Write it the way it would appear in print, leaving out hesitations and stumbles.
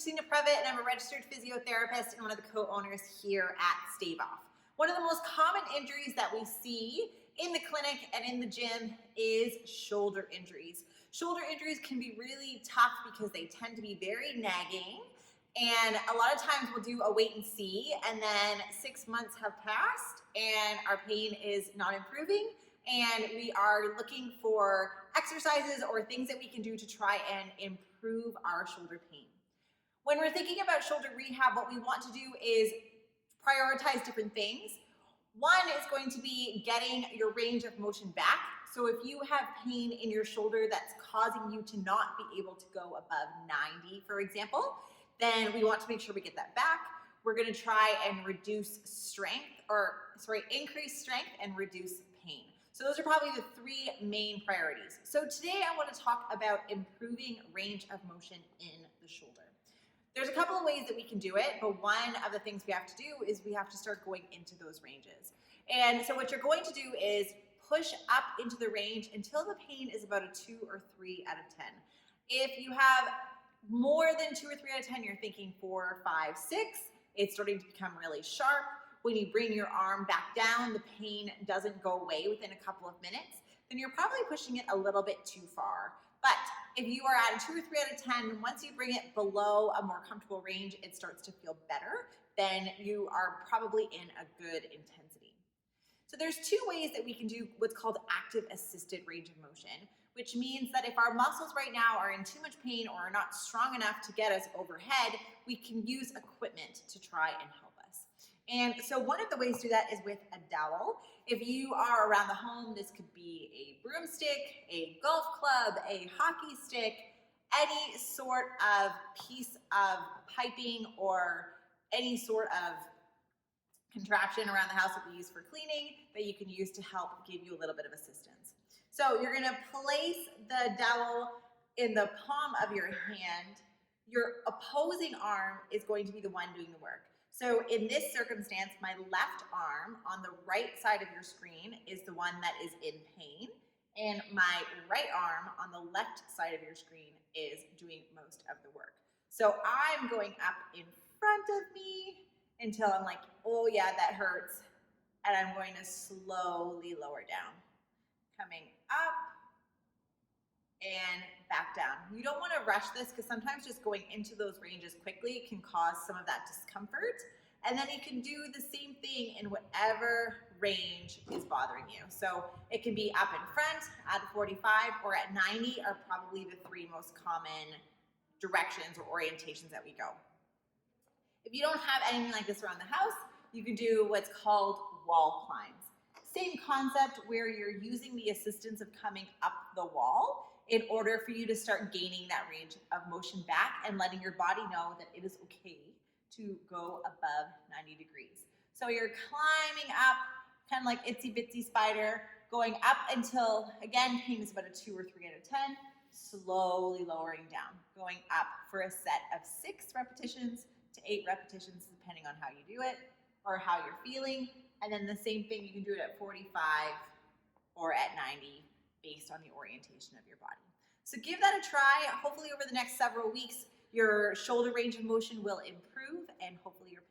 Christina Previtt, and I'm a registered physiotherapist and one of the co-owners here at Stave Off. One of the most common injuries that we see in the clinic and in the gym is shoulder injuries. Shoulder injuries can be really tough because they tend to be very nagging, and a lot of times we'll do a wait and see, and then 6 months have passed and our pain is not improving, and we are looking for exercises or things that we can do to try and improve our shoulder pain. When we're thinking about shoulder rehab, what we want to do is prioritize different things. One is going to be getting your range of motion back. So if you have pain in your shoulder that's causing you to not be able to go above 90, for example, then we want to make sure we get that back. We're going to try and increase strength and reduce pain. So those are probably the three main priorities. So today I want to talk about improving range of motion in the shoulder. There's a couple of ways that we can do it, but one of the things we have to do is we have to start going into those ranges. And so what you're going to do is push up into the range until the pain is about a 2 or 3 out of 10. If you have more than 2 or 3 out of 10, you're thinking 4, 5, 6, it's starting to become really sharp. When you bring your arm back down, the pain doesn't go away within a couple of minutes, then you're probably pushing it a little bit too far. But if you are at a 2 or 3 out of 10, once you bring it below a more comfortable range, it starts to feel better, then you are probably in a good intensity. So there's 2 ways that we can do what's called active assisted range of motion, which means that if our muscles right now are in too much pain or are not strong enough to get us overhead, we can use equipment to try and help us. And so one of the ways to do that is with a dowel. If you are around the home, this could be a broomstick, a golf club, a hockey stick, any sort of piece of piping or any sort of contraption around the house that we use for cleaning that you can use to help give you a little bit of assistance. So you're going to place the dowel in the palm of your hand. Your opposing arm is going to be the one doing the work. So in this circumstance, my left arm on the right side of your screen is the one that is in pain, and my right arm on the left side of your screen is doing most of the work. So I'm going up in front of me until I'm like, oh yeah, that hurts, and I'm going to slowly lower down. Coming up and back down. You don't want to rush this because sometimes just going into those ranges quickly can cause some of that discomfort. And then you can do the same thing in whatever range is bothering you. So it can be up in front at 45 or at 90 are probably the 3 most common directions or orientations that we go. If you don't have anything like this around the house, you can do what's called wall climbs. Same concept where you're using the assistance of coming up the wall in order for you to start gaining that range of motion back and letting your body know that it is okay to go above 90 degrees. So you're climbing up, kind of like itsy bitsy spider, going up until, again, pain is about a 2 or 3 out of 10, slowly lowering down, going up for a set of 6 repetitions to 8 repetitions, depending on how you do it or how you're feeling. And then the same thing, you can do it at 45 or at 90 based on the orientation of your body. So give that a try. Hopefully over the next several weeks, your shoulder range of motion will improve and hopefully your